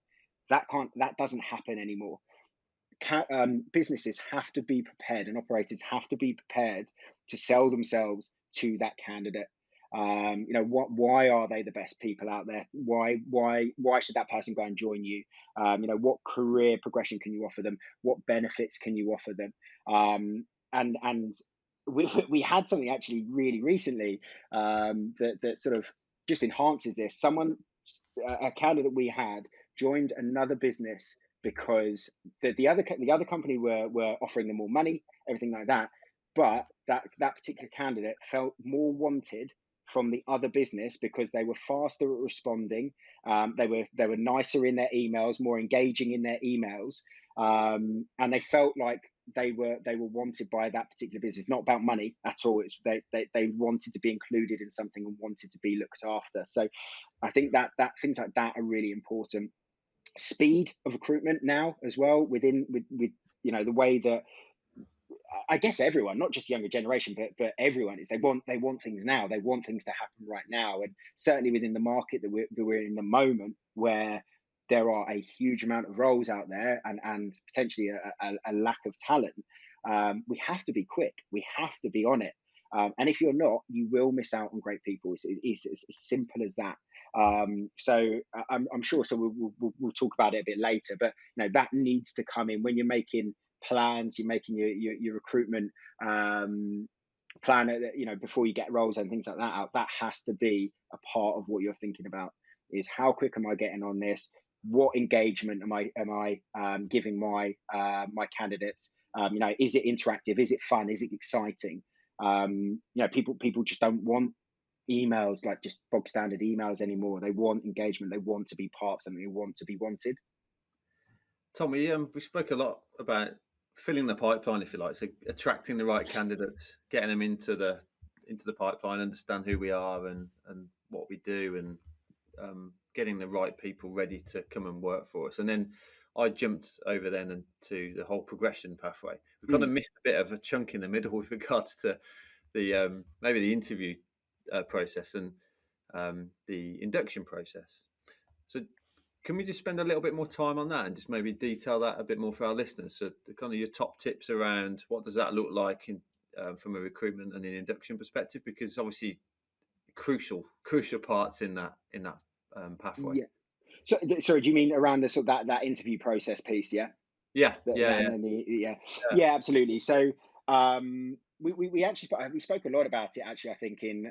That doesn't happen anymore. Businesses have to be prepared, and operators have to be prepared to sell themselves to that candidate. Why are they the best people out there? Why should that person go and join you? What career progression can you offer them? What benefits can you offer them? And we had something actually really recently that sort of just enhances this. A candidate we had joined another business because the other company were offering them more money, everything like that. But that particular candidate felt more wanted from the other business because they were faster at responding. They were nicer in their emails, more engaging in their emails, and they felt like they were wanted by that particular business. Not about money at all. It's they wanted to be included in something and wanted to be looked after. So I think that things like that are really important. Speed of recruitment now as well with the way that I guess everyone, not just younger generation, but everyone is they want things now. They want things to happen right now, and certainly within the market that we're in the moment, where there are a huge amount of roles out there and potentially a lack of talent. We have to be quick. We have to be on it. And if you're not, you will miss out on great people. It's as simple as that. I'm sure. So we'll talk about it a bit later. But that needs to come in when you're making plans. You're making your recruitment plan. Before you get roles and things like that out. That has to be a part of what you're thinking about. Is how quick am I getting on this? What engagement am I giving my candidates? Is it interactive? Is it fun? Is it exciting? People just don't want emails like just bog standard emails anymore. They want engagement. They want to be part of something. They want to be wanted. Tom, we spoke a lot about filling the pipeline, if you like, so attracting the right candidates, getting them into the pipeline, understand who we are and what we do, and getting the right people ready to come and work for us. And then I jumped over then into the whole progression pathway. We've kind of missed a bit of a chunk in the middle with regards to the maybe the interview process and the induction process. So can we just spend a little bit more time on that and just maybe detail that a bit more for our listeners? So the kind of your top tips around what does that look like from a recruitment and an induction perspective, because obviously crucial parts in that pathway. Yeah. So, sorry, do you mean around the sort of that interview process piece? Yeah. Yeah, Yeah, absolutely. So we actually we spoke a lot about it actually. I think in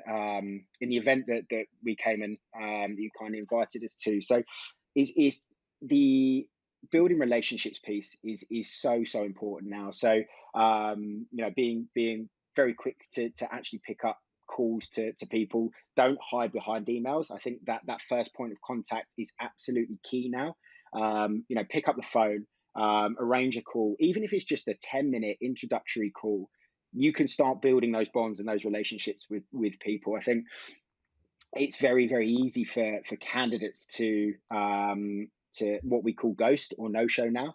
the event that we came and that you kind of invited us to. So is the building relationships piece is so important now. So being very quick to actually pick up calls to people. Don't hide behind emails. I think that first point of contact is absolutely key now. Pick up the phone, arrange a call, even if it's just a 10-minute introductory call. You can start building those bonds and those relationships with people. I think it's very, very easy for candidates to what we call ghost or no show now,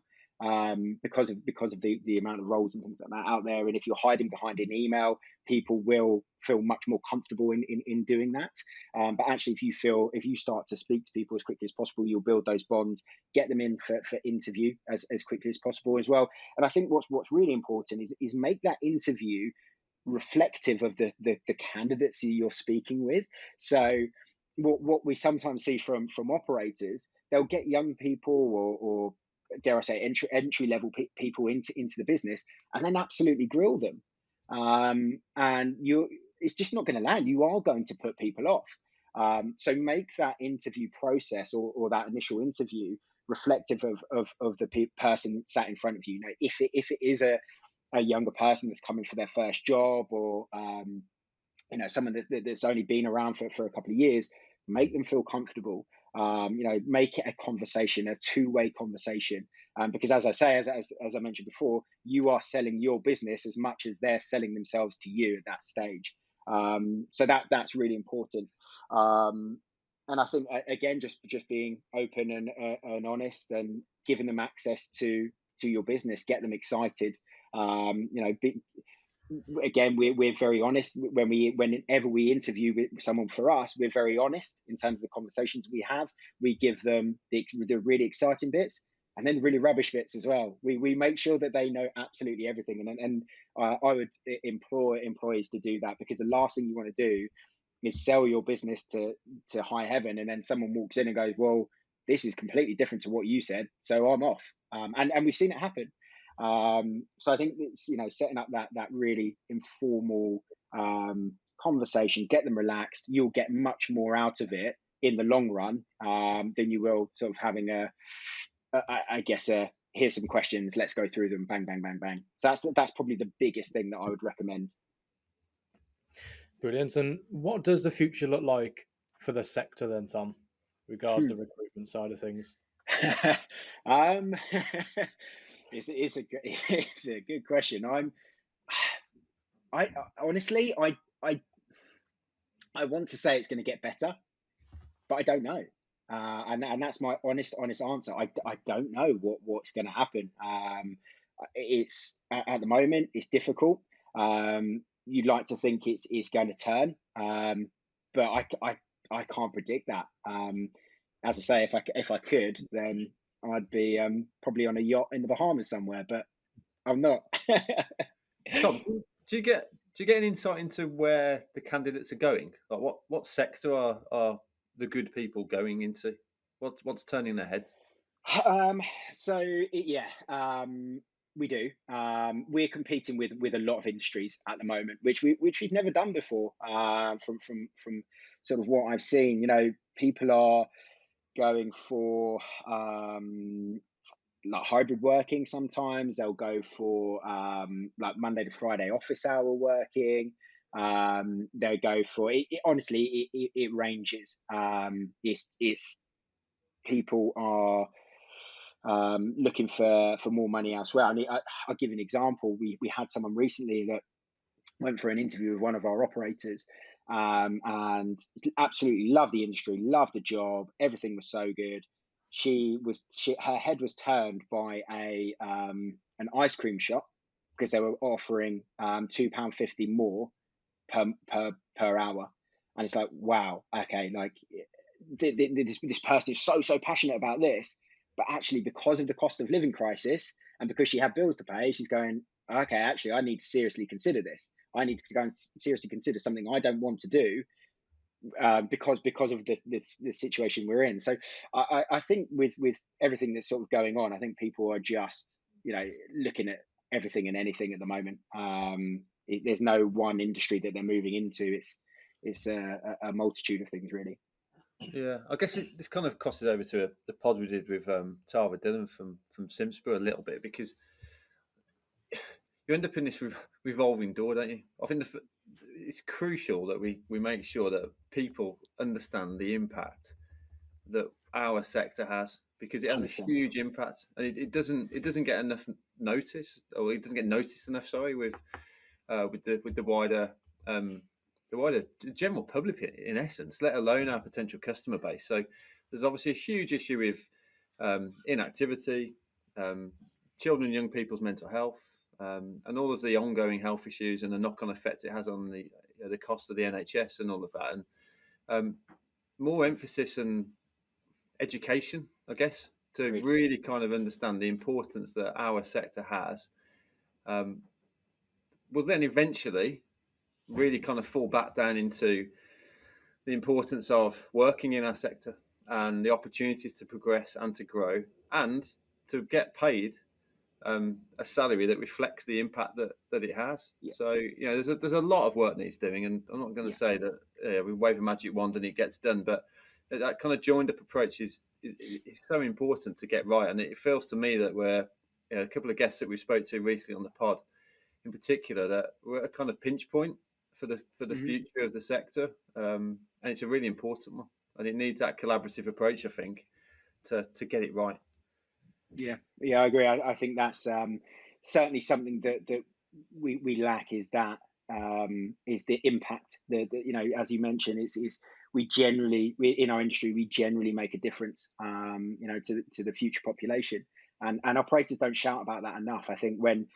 because of the amount of roles and things like that out there. And if you're hiding behind an email, people will feel much more comfortable in doing that. But actually, if you start to speak to people as quickly as possible, you'll build those bonds, get them in for interview as quickly as possible as well. And I think what's really important is make that interview reflective of the candidates you're speaking with. So what we sometimes see from operators, they'll get young people or dare I say entry level people into the business, and then absolutely grill them, and it's just not going to land. You are going to put people off. So make that interview process or that initial interview reflective of the person sat in front of you. If it is a younger person that's coming for their first job, or someone that's only been around for a couple of years, make them feel comfortable. Make it a conversation, a two-way conversation, because as I say, as I mentioned before, you are selling your business as much as they're selling themselves to you at that stage. So that's really important. And I think again, just being open and honest, and giving them access to your business, get them excited. Again, we're very honest whenever we interview with someone. For us, we're very honest in terms of the conversations we have. We give them the really exciting bits, and then really rubbish bits as well. We make sure that they know absolutely everything, and I would implore employees to do that, because the last thing you want to do is sell your business to high heaven, and then someone walks in and goes, well, this is completely different to what you said, so I'm off. And we've seen it happen. So I think it's setting up that really informal conversation, get them relaxed. You'll get much more out of it in the long run than you will sort of having here's some questions, let's go through them, bang bang bang bang. So that's probably the biggest thing that I would recommend. Brilliant. And what does the future look like for the sector then, Tom, regards the recruitment side of things? It's a good question. I honestly, I want to say it's going to get better, but I don't know. And that's my honest answer. I don't know what's going to happen. It's at the moment it's difficult. You'd like to think it's going to turn, but I can't predict that. As I say, if I could, then I'd be probably on a yacht in the Bahamas somewhere, but I'm not. Tom, do you get an insight into where the candidates are going? Like what sector are the good people going into? What's turning their heads? We do. We're competing with a lot of industries at the moment, which we've never done before. From sort of what I've seen, people are going for like hybrid working. Sometimes they'll go for like Monday to Friday office hour working. They'll go for it. Honestly, it ranges. It's people are looking for more money elsewhere. I mean, I'll give you an example. We had someone recently that went for an interview with one of our operators, and absolutely loved the industry, loved the job, everything was so good. Her head was turned by an ice cream shop, because they were offering £2.50 more per hour, and it's like, wow, okay, like this person is so passionate about this, but actually because of the cost of living crisis and because she had bills to pay, she's going, okay, actually I need to seriously consider this. I need to go and seriously consider something I don't want to do because of the situation we're in. So I think with everything that's sort of going on, I think people are just looking at everything and anything at the moment. There's no one industry that they're moving into. It's a multitude of things, really. Yeah, I guess this kind of crosses over to the pod we did with Tara Dillon from Simsborough a little bit, because you end up in this revolving door, don't you? I think it's crucial that we make sure that people understand the impact that our sector has, because it has a 100%. huge impact, and it doesn't get enough notice, or it doesn't get noticed enough. Sorry, with the wider general public, in essence, let alone our potential customer base. So there's obviously a huge issue with inactivity, children and young people's mental health, and all of the ongoing health issues and the knock-on effects it has on the cost of the NHS and all of that. And more emphasis and education, I guess, to Agreed. really kind of understand the importance that our sector has, will then eventually really kind of fall back down into the importance of working in our sector and the opportunities to progress and to grow and to get paid a salary that reflects the impact that it has. Yeah. So there's a lot of work needs doing, and I'm not going to say that we wave a magic wand and it gets done, but that kind of joined up approach is so important to get right. And it feels to me that we're a couple of guests that we spoke to recently on the pod, in particular, that we're at a kind of pinch point for the future of the sector, and it's a really important one, and it needs that collaborative approach, I think, to get it right. Yeah, I agree. I think that's certainly something that we lack, is the impact. As you mentioned, is we in our industry, we generally make a difference, to the future population, and operators don't shout about that enough. I think when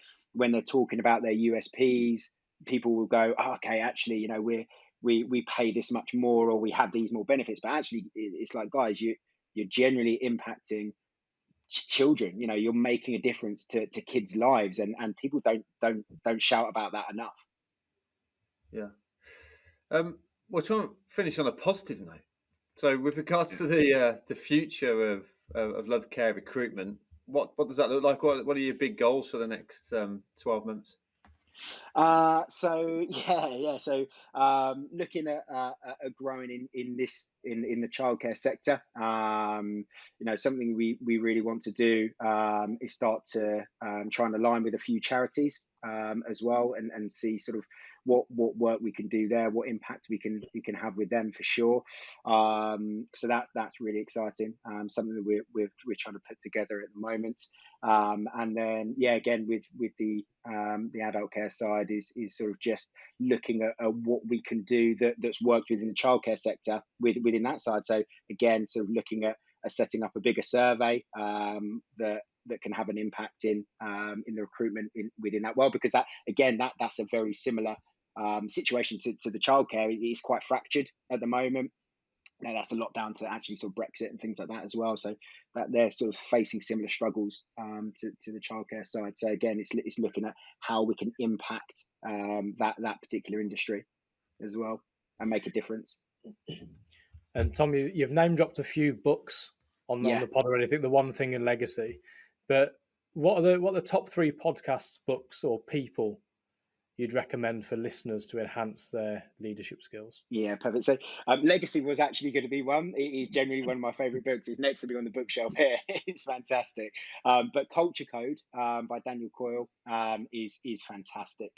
they're talking about their USPs, people will go, oh, okay, actually, we pay this much more, or we have these more benefits, but actually, it's like, guys, you're generally impacting children. You're making a difference to kids' lives, and people don't shout about that enough. Yeah. We'll try and finish on a positive note. So, with regards to the future of Love Care Recruitment, what does that look like? What are your big goals for the next 12 months? So looking at growing in the childcare sector. Something we really want to do is start to try and align with a few charities as well, and see sort of what work we can do there, what impact we can have with them, for sure. So that's really exciting. Something that we're trying to put together at the moment. And then again, with the adult care side, is sort of just looking at what we can do that's worked within the childcare sector within that side. So again, sort of looking at setting up a bigger survey that can have an impact in the recruitment within that world, because that's a very similar situation to the childcare. It is quite fractured at the moment. Now, that's a lot down to actually sort of Brexit and things like that as well. So that they're sort of facing similar struggles to the childcare side. So again, it's looking at how we can impact that particular industry as well and make a difference. And Tom, you've name dropped a few books on the pod already. I think The One Thing in Legacy. But what are the top 3 podcasts, books, or people you'd recommend for listeners to enhance their leadership skills? Yeah, perfect. So Legacy was actually going to be one. It is generally one of my favorite books. It's next to me on the bookshelf here. It's fantastic. But Culture Code by Daniel Coyle is fantastic.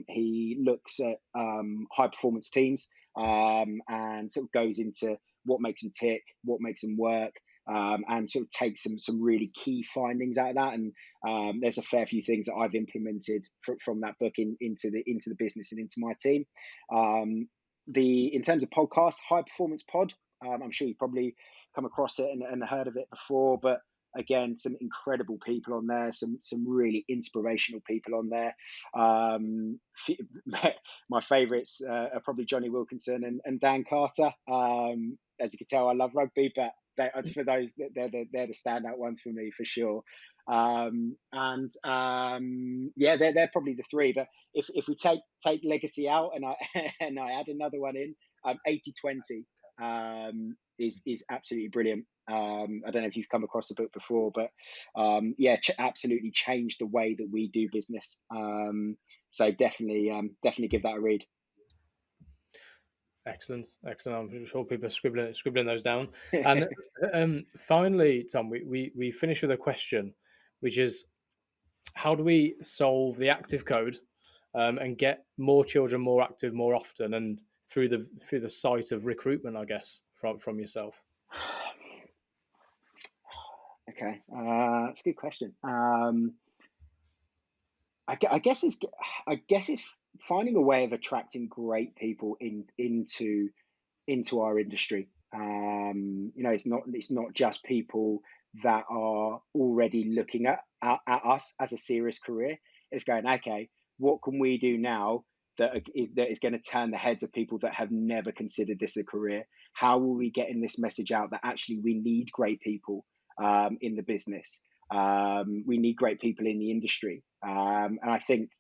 He looks at high performance teams and sort of goes into what makes them tick, what makes them work, and sort of takes some really key findings out of that. And there's a fair few things that I've implemented from that book into the business and into my team. In terms of podcast, High Performance Pod, I'm sure you've probably come across it and heard of it before, but again, some incredible people on there, some really inspirational people on there. My favourites are probably Johnny Wilkinson and Dan Carter. As you can tell, I love rugby, but for those, they're the standout ones for me, for sure. They're probably the 3. But if we take Legacy out and I add another one in, 80/20 is absolutely brilliant. I don't know if you've come across the book before, but absolutely changed the way that we do business. So definitely give that a read. Excellent. I'm sure people are scribbling those down. And finally, Tom, we finish with a question, which is, how do we solve the active code and get more children more active more often, and through the site of recruitment, I guess, from yourself? Okay, that's a good question. I guess it's finding a way of attracting great people into our industry. It's not just people that are already looking at us as a serious career. It's going, okay, what can we do now that is going to turn the heads of people that have never considered this a career? How will we get in this message out that actually we need great people in the business? We need great people in the industry, and I think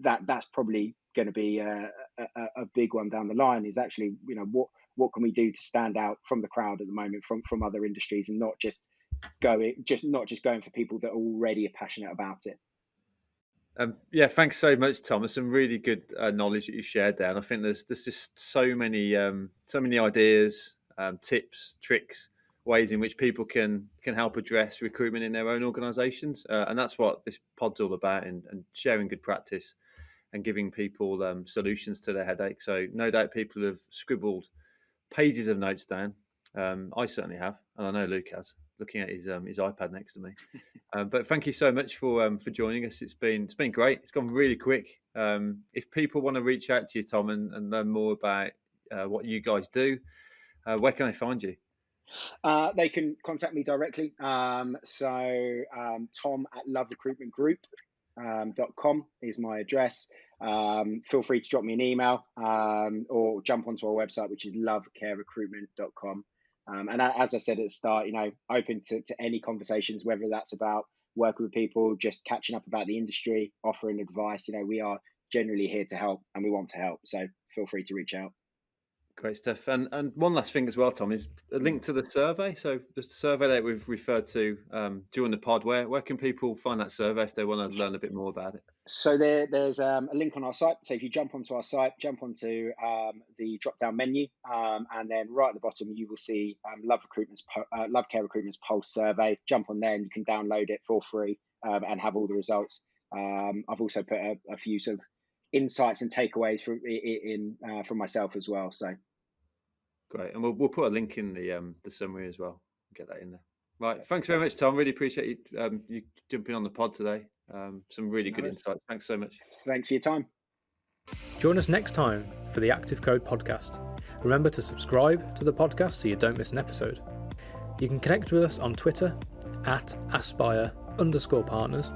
that's probably going to be a big one down the line. Is actually, what can we do to stand out from the crowd at the moment from other industries, and not just going for people that are already passionate about it. Yeah, thanks so much, Tom. There's some really good knowledge that you shared there, and I think there's just so many ideas, tips, tricks, ways in which people can help address recruitment in their own organisations, and that's what this pod's all about, and sharing good practice and giving people solutions to their headache. So no doubt people have scribbled pages of notes down. I certainly have, and I know Luke has, looking at his iPad next to me. But thank you so much for joining us. It's been great. It's gone really quick. If people want to reach out to you, Tom, and learn more about what you guys do, where can they find you? They can contact me directly. Tom at loverecruitmentgroup.com is my address. Feel free to drop me an email or jump onto our website, which is carerecruitment.com. And as I said at the start, open to any conversations, whether that's about working with people, just catching up about the industry, offering advice. We are generally here to help, and we want to help. So feel free to reach out. Great stuff. And one last thing as well, Tom, is a link to the survey. So the survey that we've referred to during the pod, where can people find that survey if they want to learn a bit more about it? So there's a link on our site. So if you jump onto our site, jump onto the drop-down menu, and then right at the bottom, you will see Love Care Recruitment's Pulse survey. Jump on there and you can download it for free and have all the results. I've also put a few sort of insights and takeaways from myself as well. So great, and we'll put a link in the summary as well. Get that in there. Right, thanks very much, Tom. Really appreciate you jumping on the pod today. Some really good insights. Thanks so much. Thanks for your time. Join us next time for the Active Code podcast. Remember to subscribe to the podcast so you don't miss an episode. You can connect with us on Twitter at aspire_partners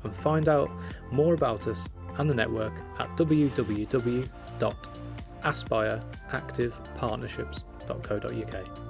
and find out more about us and the network at www.aspireactivepartnerships.co.uk.